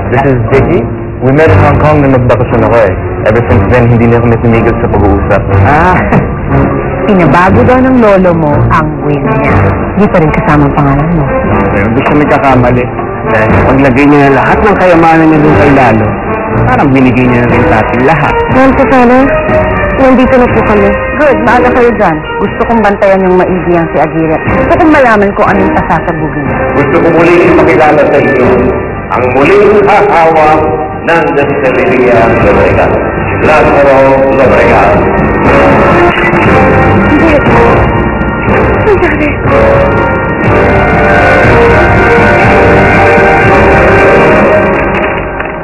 This is Vicky. We met in Hong Kong nung nagbakasyon ako eh. Ever since then, hindi na kami tumigil sa pag-uusap. Pinabago daw ng lolo mo ang will niya. Hindi pa rin kasama ang pangalan mo. Pero hindi siya nagkakamali. Dahil paglagay niya na lahat ng kayamanan niya doon kay Lalo, parang binigay niya na rin sa atin lahat. Yan po sana. Nandito na po kami. Good, maaga kayo dyan. Gusto kong bantayan yung maigi ang si Aguirre. Gusto kong malaman kung anong pasasabugin niya. Gusto ko muling ipakilala sa inyo ang muling hahawak ng Destilería Lobregat, Lázaro Lobregat. Hindi.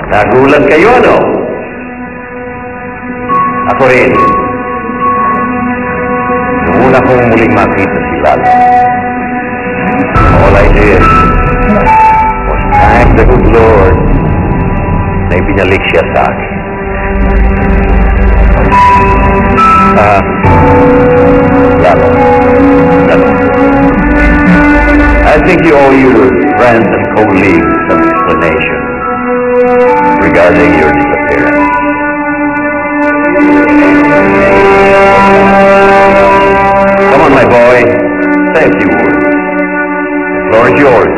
Nagulat kayo, ano? Ako rin. Noong una kong muling makita si Lalo, all I did was thank the good Lord na ibinalik siya sa akin. Lalo. I think you owe your friends and colleagues some explanation regarding your disappearance. Come on, my boy. Say a few words. The floor is yours.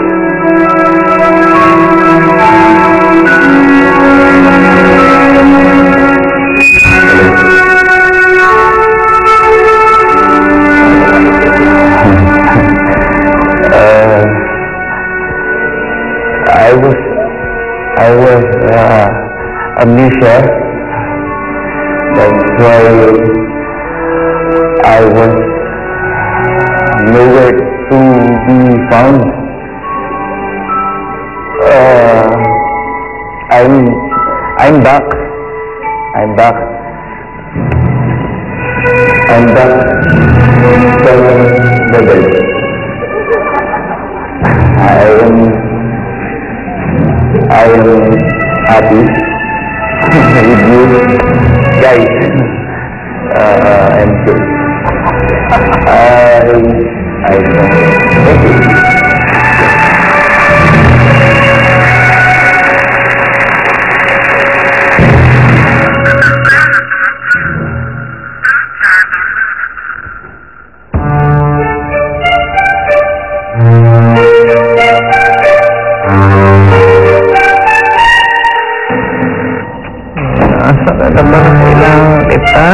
I was amnesia. That's why I was nowhere to be found. I'm back. I'm back from the dead. I am happy with you guys. I'm good. I don't. Thank you. Asa ka naman, kailangan kita.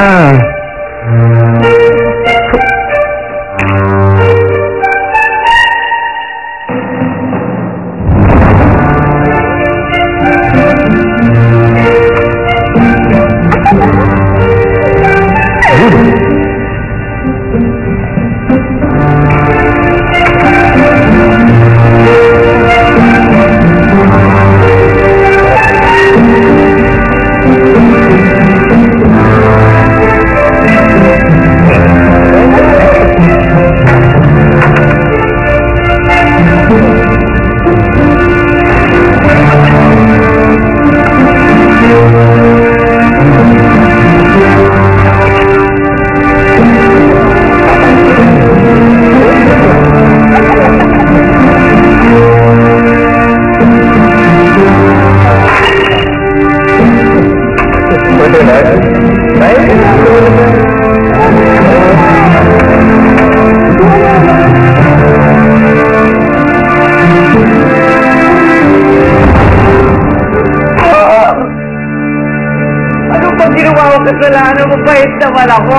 Kasalanan mo, bait naman ako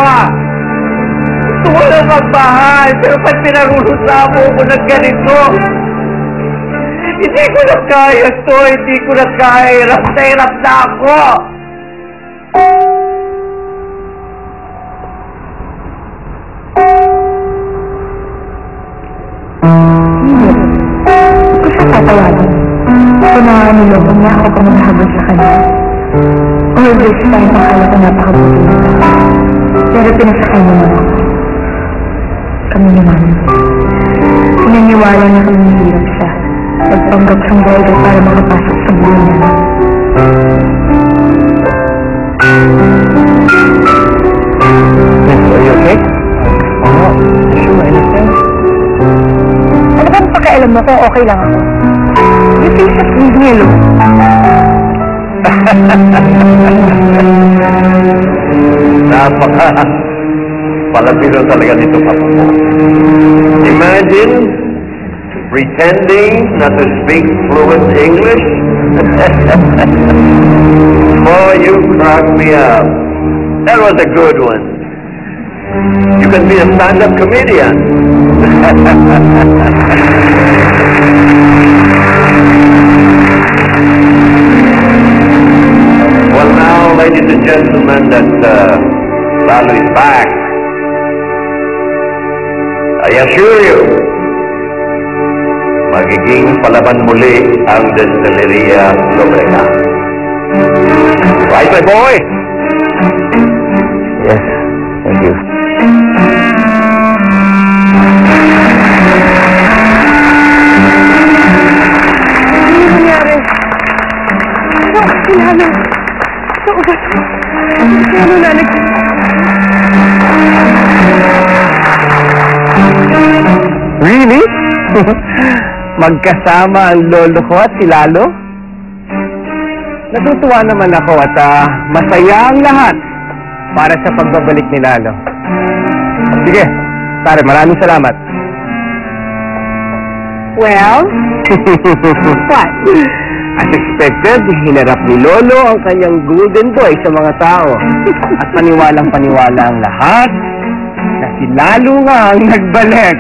Gusto mo lang magmahal, pero pag pinarurusa mo ko ng ganito, hindi ko na kaya to, hindi ko na kaya, hirap na ako. Hindi ko siya tatawagin. Kung nanganiloko niya ako kung nahabol sa kanya. All this time, akala ko napakabuti na tao. Pero pinasakay naman ako. Kami naman. Pinaniwala na kami hirap siya. Nagpanggap siyang driver para makapasok sa buhay niya. Are you okay? Oo. Sure, anything? Ano bang pakialam mo kung okay lang ako? You think that's me, Lou? Napaka palabiro talaga nito apo mo. Imagine pretending not to speak fluent English. Boy, you cracked me up. That was a good one. You can be a stand-up comedian. Well now, ladies and gentlemen, that Lalo is back. I assure you, magiging palaban muli ang Destileria Lobregat. Right, my boy? Yes, thank you. Ano nangyari? Lalo. Sa ugat. Ano nalig? Really? Magkasama ang lolo ko at si Lalo? Natutuwa naman ako at masaya ang lahat para sa pagbabalik ni Lalo. Sige, pare, maraming salamat. Well, what? As expected, hinarap ni Lolo ang kanyang golden boy sa mga tao. At paniwalang-paniwala ang lahat na si Lalo nga ang nagbalik.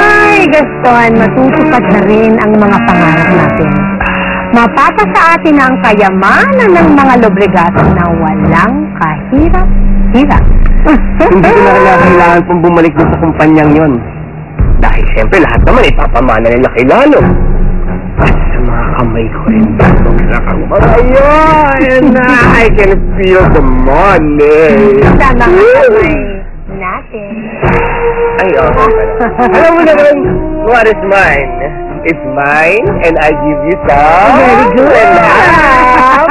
Ay, Gaston, matutupad na rin ang mga pangarap natin. Mapapa sa atin ang kayamanan ng mga Lobregato na walang kahirap-hirap. Hindi ko na kailangan pong bumalik doon sa kumpanyang yon. Dahil siyempre lahat naman ipapamana nila kay Lalo. At sa mga kamay ko rin bagsak ang mga yun. I can feel the money. Sa mga kamay natin. Ay, alam mo naman, what is mine? It's mine, and I give you some. Very good. And half.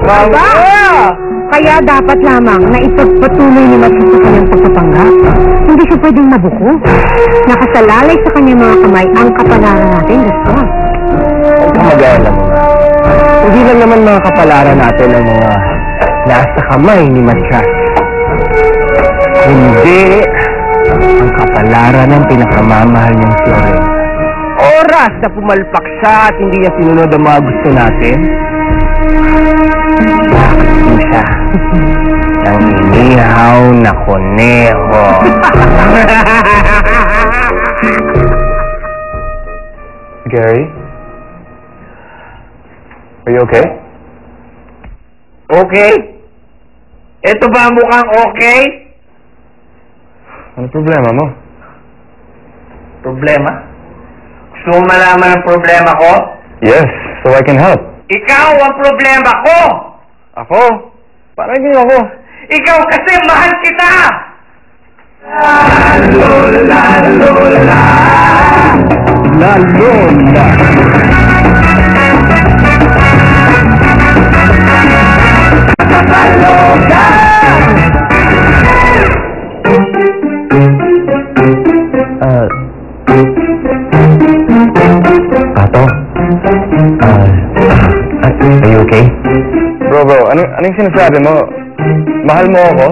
Mama! Kaya dapat lamang na ipagpatuloy ni Matsu sa kanyang pagpapanggap. Hindi siya pwedeng mabuko. Nakasalalay sa kanyang mga kamay ang kapalaran natin, Gaston. Huwag kang mag-aalala mo. Hindi lang naman mga kapalaran natin ang mga nasa kamay ni Matras. Kundi ang kapalaran ng pinakamamahal niyang si Oren. Oras na pumalpak siya at hindi niya sinunod ang mga gusto natin. Bakit siya ng inihaw na koneho. Gary? Are you okay? Okay? Ito ba mukhang okay? Ano problema mo? Problema? Gusto mo malaman ang problema ko? Yes, so I can help. Ikaw ang problema ko! Ako? Parang hindi ako. Ikaw kasi mahal kita! Lalo. Pato? Are you okay? Bro, anong sinasabi mo? Mahal mo ako?